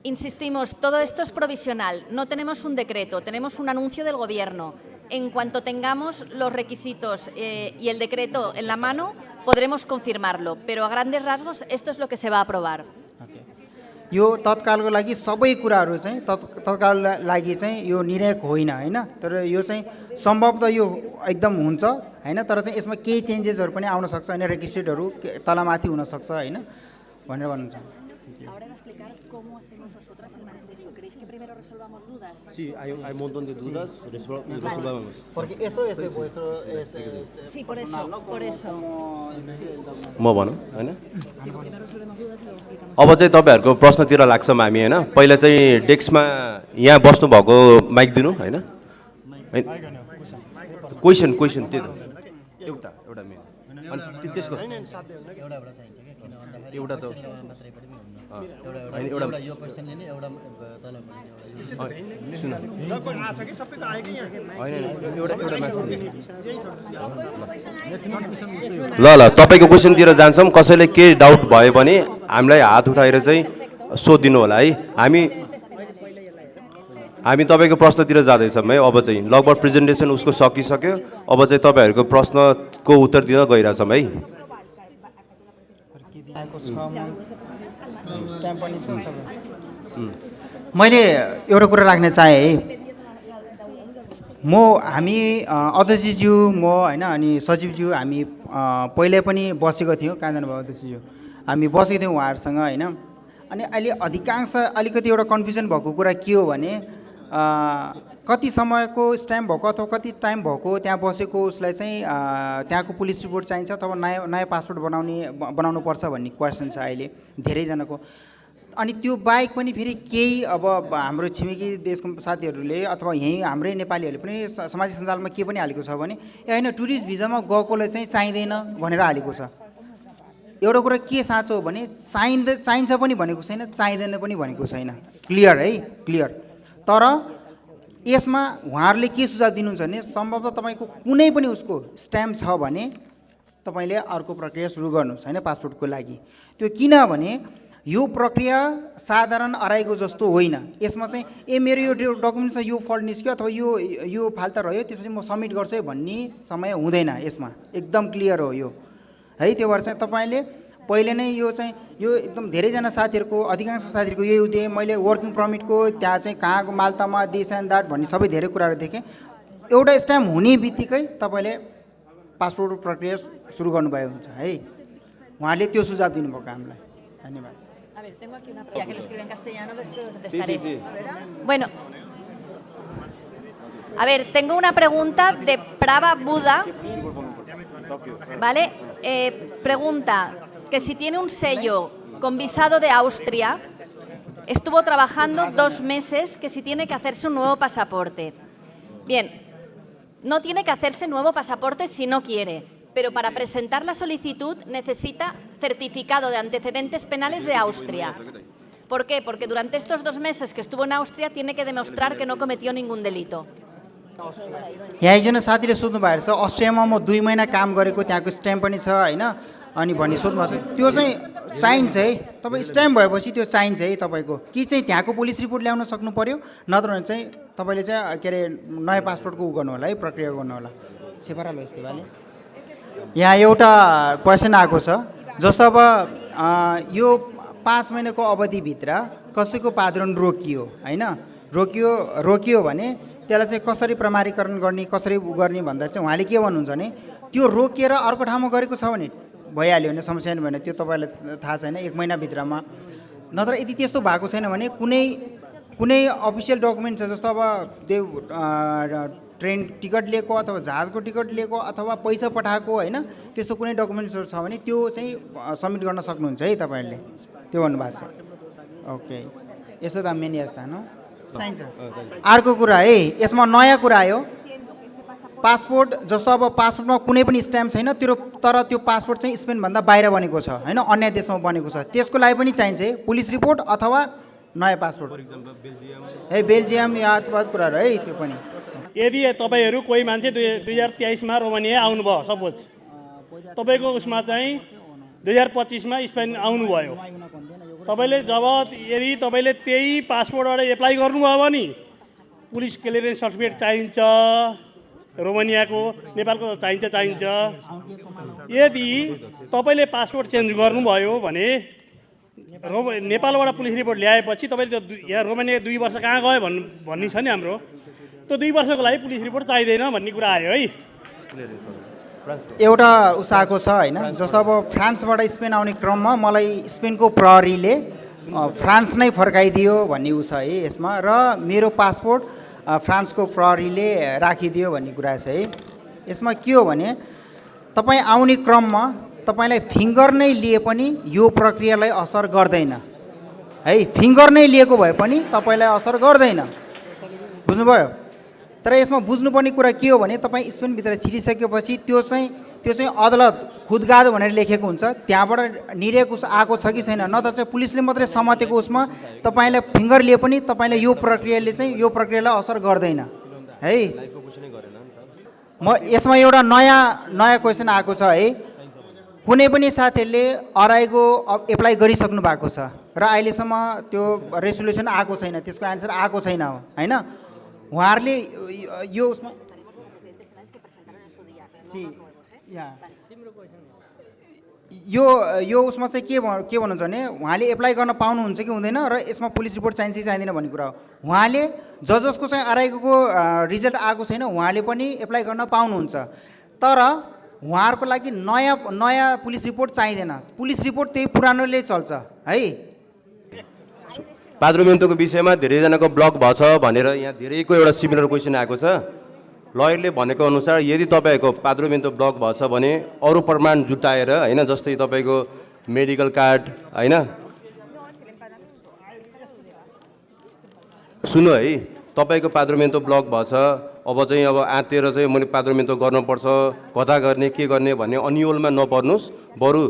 Speaker 2: Insistimos, todo esto es provisional, no tenemos un decreto, tenemos un anuncio del Gobierno. En cuanto tengamos los requisitos y el decreto en la mano, podremos confirmarlo, pero a grandes rasgos esto es lo que se va a aprobar.
Speaker 4: यो तत्कालको लागि सबै कुराहरू चाहिँ तत्काल लागि चाहिँ यो निर्णायक होइन होइन, तर यो चाहिँ सम्भव त यो एकदम हुन्छ होइन, तर चाहिँ यसमा केही चेन्जेसहरू पनि आउन सक्छ होइन, रेक्विजिटहरू तलमाथि हुन सक्छ होइन भनेर भन्नुहुन्छ।
Speaker 5: Ahora explicar cómo hacemos nosotras el manejo de eso. ¿Queréis que primero resolvamos dudas?
Speaker 3: Sí, hay un montón de dudas. Resolvamos.
Speaker 4: Porque esto es de vuestro
Speaker 2: Sí, por eso, por eso.
Speaker 3: म भनौँ होइन। अब चाहिँ तपाईँहरूको प्रश्नतिर लाग्छौँ हामी होइन। पहिला चाहिँ डेस्कमा यहाँ बस्नुभएको माइक दिनु होइन। क्वेसन त्यही त एउटा मेन अनि त्यसको एउटा त एउटा यो क्वेसन लिने एउटा तल ल तपाईँको क्वेसनतिर जान्छौँ। कसैले केही डाउट भयो भने हामीलाई हात उठाएर चाहिँ सोधिदिनु होला है। हामी तपाईँको प्रश्नतिर जाँदैछौँ है। अब चाहिँ लगभग प्रेजेन्टेसन उसको सकिसक्यो। अब चाहिँ तपाईँहरूको प्रश्नको उत्तर दिन गइरहेछौँ है।
Speaker 4: मैले एउटा कुरा राख्न चाहेँ है, हामी अध्यक्षज्यू म होइन अनि सचिवज्यू हामी पहिले पनि बसेको थियौँ। कहाँ जानुभयो अध्यक्षज्यू? हामी बसेको थियौँ उहाँहरूसँग होइन। अनि अहिले अधिकांश अलिकति एउटा कन्फ्युजन भएको कुरा के हो भने कति समयको स्ट्याम्प भएको अथवा कति टाइम भएको त्यहाँ बसेको उसलाई चाहिँ त्यहाँको पुलिस रिपोर्ट चाहिन्छ अथवा नयाँ पासपोर्ट बनाउनु पर्छ भन्ने क्वेसन छ अहिले धेरैजनाको। अनि त्यो बाहेक पनि फेरि केही अब हाम्रो छिमेकी देशको साथीहरूले अथवा यहीँ हाम्रै नेपालीहरूले पनि सामाजिक सञ्जालमा के पनि हालेको छ भने ए होइन टुरिस्ट भिजामा गएकोलाई चाहिँ चाहिँदैन भनेर हालेको छ। एउटा कुरा के साँचो हो भने चाहिन्छ पनि भनेको छैन, चाहिँदैन पनि भनेको छैन, क्लियर है, क्लियर। तर यसमा उहाँहरूले के सुझाव दिनुहुन्छ भने सम्भवतः तपाईँको कुनै पनि उसको स्ट्याम्प छ भने तपाईँले अर्को प्रक्रिया सुरु गर्नुहोस् होइन पासपोर्टको लागि। त्यो किनभने यो प्रक्रिया साधारण अराइको जस्तो होइन। यसमा चाहिँ ए मेरो यो डकुमेन्ट छ, यो फल्ट निस्क्यो अथवा यो फाल्ता रह्यो, त्यसपछि म सबमिट गर्छु है भन्ने समय हुँदैन यसमा, एकदम क्लियर हो यो है। त्यो भएर चाहिँ तपाईँले पहिले नै यो चाहिँ यो एकदम धेरैजना साथीहरूको अधिकांश साथीहरूको यही उद्देश्य मैले वर्किङ पर्मिटको त्यहाँ चाहिँ कहाँको माल्तामा दिस एन्ड द्याट भन्ने सबै धेरै कुराहरू देखेँ। एउटा स्ट्याम्प हुने बित्तिकै तपाईँले पासपोर्ट प्रक्रिया सुरु गर्नुभयो हुन्छ है। उहाँले त्यो सुझाव दिनुभएको हामीलाई, धन्यवाद।
Speaker 2: A ver, tengo aquí una pregunta, ya que lo escribe en castellano, les contestaré. Bueno, a ver, tengo una pregunta de Prava Buda, ¿vale? Pregunta que si tiene un sello con visado de Austria, estuvo trabajando 2 meses, que si tiene que hacerse un nuevo pasaporte. Bien, no tiene que hacerse nuevo pasaporte si no quiere, pero para presentar la solicitud necesita certificado de antecedentes penales de Austria. ¿Por qué? Porque durante estos 2 meses que estuvo en Austria tiene que demostrar que no cometió ningún delito.
Speaker 4: यहाँ एकजना साथीले सोध्नु भएको छ अस्ट्रियामा म 2 महिना काम गरेको त्यहाँको स्ट्याम्प पनि छ होइन अनि भन्ने सोध्नु भएको छ। त्यो चाहिँ चाहिन्छ है, तपाईँ स्ट्याम्प भएपछि त्यो चाहिन्छ है तपाईँको कि चाहिँ त्यहाँको पुलिस रिपोर्ट ल्याउन सक्नु पर्यो, नत्र भने चाहिँ तपाईँले चाहिँ के अरे नयाँ पासपोर्टको गर्नु होला है, प्रक्रिया गर्नु होला। सेपारालो यस्तै भाले यहाँ एउटा क्वेसन आएको छ जस्तो अब यो 5 महिनाको अवधिभित्र कसैको पाद्रण रोकियो होइन, रोकियो भने त्यसलाई चाहिँ कसरी प्रमाणीकरण गर्ने, कसरी गर्ने भन्दा चाहिँ उहाँले के भन्नुहुन्छ भने त्यो रोकिएर अर्को ठाउँमा गरेको छ भने भइहाल्यो भने समस्या नि भएन, त्यो तपाईँलाई थाहा छैन 1 महिनाभित्रमा। नत्र यदि त्यस्तो भएको छैन भने कुनै अफिसियल डकुमेन्ट छ जस्तो अब त्यो ट्रेन टिकट लिएको अथवा जहाजको टिकट लिएको अथवा पैसा पठाएको होइन, त्यस्तो कुनै डकुमेन्ट्सहरू छ भने त्यो चाहिँ सबमिट गर्न सक्नुहुन्छ है तपाईँहरूले, त्यो भन्नुभएको छ। ओके, यसो त मेन यस्ता हो चाहिन्छ। अर्को कुरा है यसमा नयाँ कुरा आयो पासपोर्ट जस्तो अब पासपोर्टमा कुनै पनि स्ट्याम्प छैन तर त्यो पासपोर्ट चाहिँ स्पेनभन्दा बाहिर बनेको छ होइन, अन्य देशमा बनेको छ, त्यसको लागि पनि चाहिन्छ है पुलिस रिपोर्ट अथवा नयाँ पासपोर्ट है, बेल्जियम या अथवा कुराहरू है। त्यो पनि
Speaker 7: यदि तपाईँहरू कोही मान्छे 2023मा रोमानिया आउनुभयो, सपोज तपाईँको उसमा चाहिँ 2025मा स्पेन आउनुभयो, तपाईँले जब यदि तपाईँले त्यही पासपोर्टबाट एप्लाई गर्नुभयो भने पुलिस क्लियरेन्स सर्टिफिकेट चाहिन्छ, रोमानियाको नेपालको चाहिन्छ। यदि तपाईँले पासपोर्ट चेन्ज गर्नुभयो भने नेपालबाट पुलिस रिपोर्ट ल्याएपछि तपाईँले त्यो यहाँ रोमानिया 2 वर्ष कहाँ गयो भन्ने छ नि हाम्रो, त्यो 2 वर्षको लागि पुलिस रिपोर्ट चाहिँदैन भन्ने कुरा आयो है।
Speaker 4: एउटा उसाको छ होइन, जस्तो अब फ्रान्सबाट स्पेन आउने क्रममा मलाई स्पेनको प्रहरीले फ्रान्स नै फर्काइदियो भन्ने उ छ है यसमा, र मेरो पासपोर्ट फ्रान्सको प्रहरीले राखिदियो भन्ने कुरा छ है। यसमा के हो भने तपाईँ आउने क्रममा तपाईँलाई फिङ्गर नै लिए पनि यो प्रक्रियालाई असर गर्दैन है, फिङ्गर नै लिएको भए पनि तपाईँलाई असर गर्दैन, बुझ्नुभयो। तर यसमा बुझ्नुपर्ने कुरा के हो भने तपाईँ स्पेनभित्र छिरिसकेपछि त्यो चाहिँ अदालत खुदगाद भनेर लेखेको हुन्छ, त्यहाँबाट निर्णय आएको छ कि छैन, नत्र चाहिँ पुलिसले मात्रै समातेको उसमा तपाईँलाई फिङ्गर लिए पनि तपाईँलाई यो प्रक्रियालाई असर गर्दैन है। म यसमा एउटा नयाँ क्वेसन आएको छ है, कुनै पनि साथीहरूले अराइगो एप्लाई गरिसक्नु भएको छ र अहिलेसम्म त्यो रेसोल्युसन आएको छैन, त्यसको एन्सर आएको छैन होइन, उहाँहरूले यो उसमा यो उसमा चाहिँ के भन्नुहुन्छ भने उहाँले एप्लाई गर्न पाउनुहुन्छ कि हुँदैन र यसमा पुलिस रिपोर्ट चाहिन्छ कि चाहिँदैन भन्ने कुरा हो। उहाँले जसको चाहिँ अराइगोको रिजल्ट आएको छैन उहाँले पनि एप्लाई गर्न पाउनुहुन्छ, तर उहाँहरूको लागि नयाँ पुलिस रिपोर्ट चाहिँदैन, पुलिस रिपोर्ट त्यही पुरानोले चल्छ है।
Speaker 3: पाद्रोमेन्टोको विषयमा धेरैजनाको ब्लक भएछ भनेर यहाँ धेरैको एउटा सिमिलर क्वेसन आएको छ। लयरले भनेको अनुसार यदि तपाईँको पाद्रोमेन्टो ब्लक भएछ भने अरू प्रमाण जुटाएर होइन, जस्तै तपाईँको मेडिकल कार्ड होइन, सुन्नु है, तपाईँको पाद्रोमेन्तो ब्लक भएछ, अब चाहिँ अब आँतेर चाहिँ मैले पाद्रोमेन्तो गर्नुपर्छ, कता गर्ने के गर्ने भन्ने अन्योलमा नपर्नुहोस्, बरु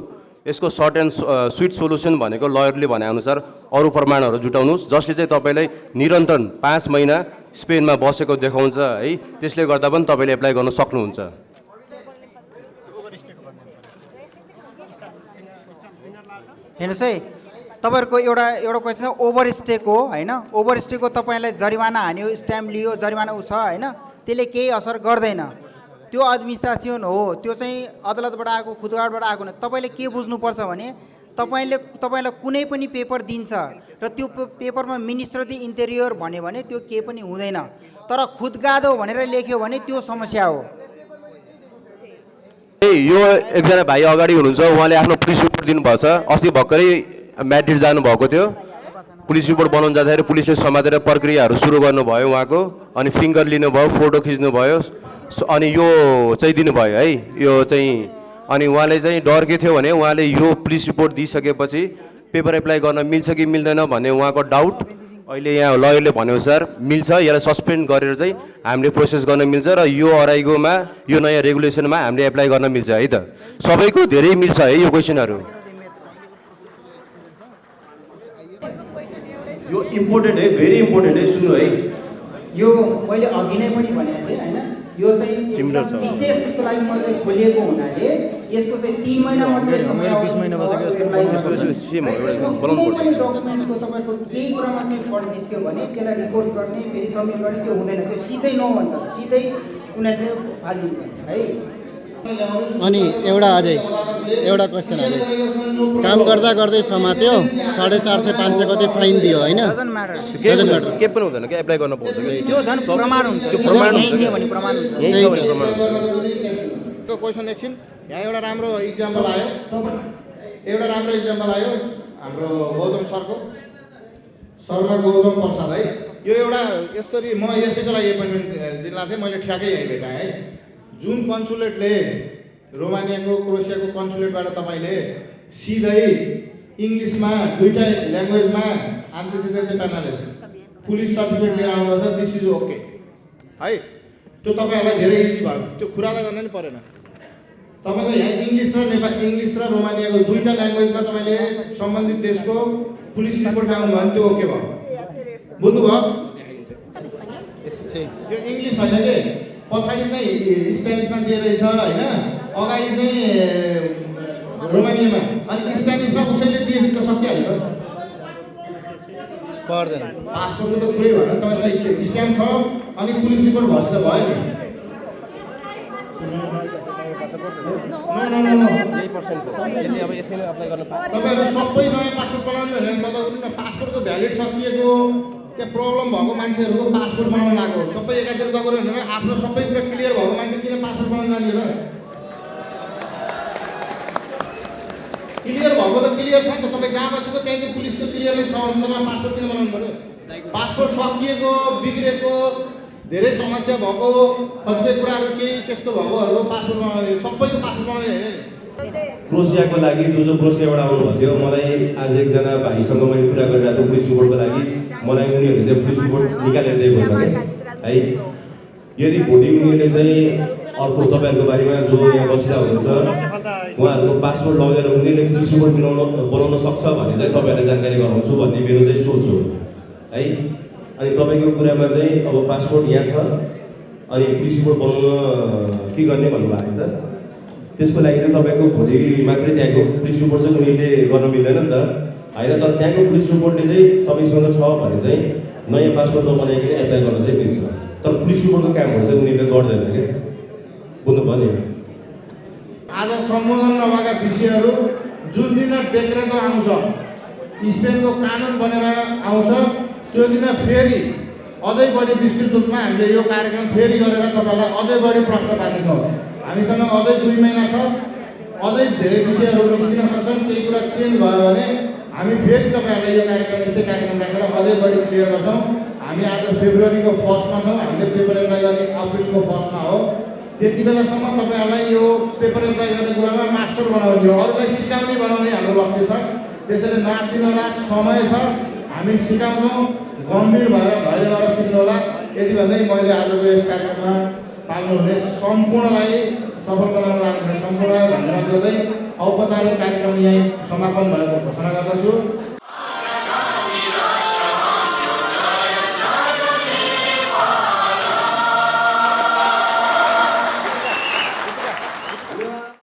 Speaker 3: यसको सर्ट एन्ड स्विट सोल्युसन भनेको लयरले भनेअनुसार अरू प्रमाणहरू जुटाउनुहोस्, जसले चाहिँ तपाईँलाई निरन्तर 5 महिना स्पेनमा बसेको देखाउँछ है, त्यसले गर्दा पनि तपाईँले एप्लाई गर्न सक्नुहुन्छ।
Speaker 4: हेर्नुहोस् है, तपाईँहरूको एउटा क्वेसन छ ओभरस्टेको होइन, ओभरस्टेको तपाईँलाई जरिवाना हान्यो, स्ट्याम्प लियो, जरिवाना छ होइन, त्यसले केही असर गर्दैन। त्यो एडमिनिस्ट्रेसन हो, त्यो चाहिँ अदालतबाट आएको खुदगाडबाट आएको होइन। तपाईँले के बुझ्नुपर्छ भने तपाईँलाई कुनै पनि पेपर दिन्छ र त्यो पेपरमा मिनिस्टर दि इन्टेरियर भन्यो भने त्यो केही पनि हुँदैन, तर खुदगाडो भनेर लेख्यो भने त्यो समस्या हो।
Speaker 3: यो एकजना भाइ अगाडि हुनुहुन्छ, उहाँले आफ्नो पुलिस रिपोर्ट दिनुभएको छ। अस्ति भर्खरै म्याड्रिड जानुभएको थियो, पुलिस रिपोर्ट बनाउनु जाँदाखेरि पुलिसले समातेर प्रक्रियाहरू सुरु गर्नुभयो उहाँको, अनि फिङ्गर लिनुभयो, फोटो खिच्नुभयो, अनि यो चाहिँ दिनुभयो है, यो चाहिँ अनि उहाँले चाहिँ डर के थियो भने उहाँले यो पुलिस रिपोर्ट दिइसकेपछि पेपर एप्लाई गर्न मिल्छ कि मिल्दैन भन्ने उहाँको डाउट। अहिले यहाँ लयरले भनेअनुसार मिल्छ, यसलाई सस्पेन्ड गरेर चाहिँ हामीले प्रोसेस गर्न मिल्छ र यो अराइगोमा यो नयाँ रेगुलेसनमा हामीले एप्लाई गर्न मिल्छ है त। सबैको धेरै मिल्छ है यो क्वेसनहरू। यो इम्पोर्टेन्ट है, भेरी इम्पोर्टेन्ट है, सुन्नु है।
Speaker 4: यो मैले अघि नै पनि भनेको थिएँ होइन, यो चाहिँ विशेष यसको लागि मात्रै खोलिएको हुनाले यसको चाहिँ 3 महिना मात्रै समय 20 महिना बसेको यसको डकुमेन्ट्सको तपाईँको केही कुरामा चाहिँ फल्ट निस्क्यो भने त्यसलाई रिपोर्ट गर्ने, फेरि सबमिट गर्ने त्यो हुँदैन, त्यो सिधै नो भन्छ, सिधै उनीहरूले फालिदिन्छ है।
Speaker 8: अनि एउटा क्वेसन अझै, काम गर्दा गर्दै समात्यो, 450 500 कतै फाइन दियो होइन,
Speaker 3: के पनि हुँदैन क्या, एप्लाई गर्न पाउँछ कि
Speaker 4: त्यो झन् प्रमाण हुन्छ,
Speaker 3: त्यो प्रमाण हुन्छ
Speaker 4: भने प्रमाण हुन्छ।
Speaker 1: त्यो क्वेसन एकछिन यहाँ एउटा राम्रो इक्जाम्पल आयो, हाम्रो गौतम सरको, शर्मा गौतम प्रसाद है। यो एउटा यसरी म यसैको लागि एपोइन्टमेन्ट दिन लाग्थेँ, मैले ठ्याक्कै यहीँ भेटाएँ है। जुन कन्सुलेटले रोमानियाको क्रोसियाको कन्सुलेटबाट तपाईँले सिधै इङ्ग्लिसमा 2टा ल्याङ्ग्वेजमा एन्टिसिडेन्ट प्यानलिस पुलिस सर्टिफिकेट लिएर आउनुपर्छ, दिस इज ओके है। त्यो तपाईँहरूलाई धेरै इजी भयो, त्यो कुरा त गर्न नि परेन। तपाईँको यहाँ इङ्ग्लिस र रोमानियाको 2टा ल्याङ्ग्वेजमा तपाईँले सम्बन्धित देशको पुलिस रिपोर्ट ल्याउनु भयो भने त्यो ओके भयो, बुझ्नुभयो? यो इङ्ग्लिस होइन कि पछाडि चाहिँ स्पेनिसमा दिएरहेछ होइन, अगाडि चाहिँ रोमानियामा, अनि स्पेनिसमा उसैले दिएछ त सकिहाल्यो
Speaker 8: पर्दैन।
Speaker 1: पासपोर्टको त कुरै भएन, तपाईँसँग स्ट्याम्प छ अनि पुलिस रिपोर्ट भएछ त भयो नि। तपाईँहरू सबै नयाँ पासपोर्ट बनाउनु भने मतलब पासपोर्टको भ्यालिड सकिएको, त्यहाँ प्रब्लम भएको मान्छेहरूको पासपोर्ट बनाउनु लागेको, सबै एकातिर दगेर भनेर आफ्नो सबै कुरा क्लियर भएको मान्छे किन पासपोर्ट बनाउनु जाने र? क्लियर भएको त क्लियर छ नि त, तपाईँ जहाँ बसेको त्यहाँको पुलिसको क्लियर नै छ भने तपाईँलाई पासपोर्ट किन बनाउनु पऱ्यो? पासपोर्ट सकिएको, बिग्रेको, धेरै समस्या भएको, कतिपय कुराहरू केही त्यस्तो भएकोहरूको पासपोर्ट बनाउने, सबैको पासपोर्ट बनाउने होइन नि।
Speaker 3: क्रोसियाको लागि जो क्रोसियाबाट आउनुभएको थियो, मलाई आज एकजना भाइसँग मैले कुरा गरिरहेको थिएँ पुलिस रिपोर्टको लागि, मलाई उनीहरूले चाहिँ पुलिस रिपोर्ट निकालेर दिएको छ क्या है। यदि भोलि उनीहरूले चाहिँ अर्को तपाईँहरूको बारेमा जो यहाँ बसिरहेको हुनुहुन्छ उहाँहरूको पासपोर्ट लगेर उनीहरूले पुलिस रिपोर्ट बनाउन सक्छ भने चाहिँ तपाईँहरूलाई जानकारी गराउँछु भन्ने मेरो चाहिँ सोच हो है। अनि तपाईँको कुरामा चाहिँ अब पासपोर्ट यहाँ छ अनि पुलिस रिपोर्ट बनाउन के गर्ने भन्नुभएको त, त्यसको लागि चाहिँ तपाईँको भोलि मात्रै त्यहाँको पुलिस रिपोर्ट चाहिँ उनीहरूले गर्न मिल्दैन नि त होइन। तर त्यहाँको पुलिस रिपोर्टले चाहिँ तपाईँसँग छ भने चाहिँ नयाँ पासपोर्ट नबनाइकन एप्लाई गर्न चाहिँ दिन्छ, तर पुलिस रिपोर्टको कामहरू चाहिँ उनीहरूले गर्दैन क्या, बुझ्नुभयो नि।
Speaker 1: आज सम्बोधन नभएका विषयहरू जुन दिन डेक्रेटो आउँछ, स्पेनको कानुन बनेर आउँछ, त्यो दिन फेरि अझै बढी विस्तृत रूपमा हामीले यो कार्यक्रम फेरि गरेर तपाईँलाई अझै बढी प्रश्न पार्नेछौँ। हामीसँग अझै 2 महिना छ, अझै धेरै विषयहरू निस्किन सक्छन्। केही कुरा चेन्ज भयो भने हामी फेरि तपाईँहरूलाई यो कार्यक्रम यस्तै कार्यक्रम राखेर अझै बढी क्लियर गर्छौँ। हामी आज फेब्रुअरीको 1st छौँ, हामीले पेपर एप्लाई गर्ने अप्रिलको 1st हो। त्यति बेलासम्म तपाईँहरूलाई यो पेपर एप्लाई गर्ने कुरामा मास्टर बनाउने हो, अरूलाई सिकाउने बनाउने हाम्रो लक्ष्य छ। त्यसैले नाति नराख समय छ, हामी सिकाउँछौँ, गम्भीर भएर धैर्य होला। यति भन्दै मैले आजको यस कार्यक्रममा पाल्नुहुने सम्पूर्णलाई सफल बनाउन लाग्ने सम्पूर्णलाई धन्यवाद गर्दै औपचारिक कार्यक्रम यहीँ समापन भएको घोषणा गर्दछु।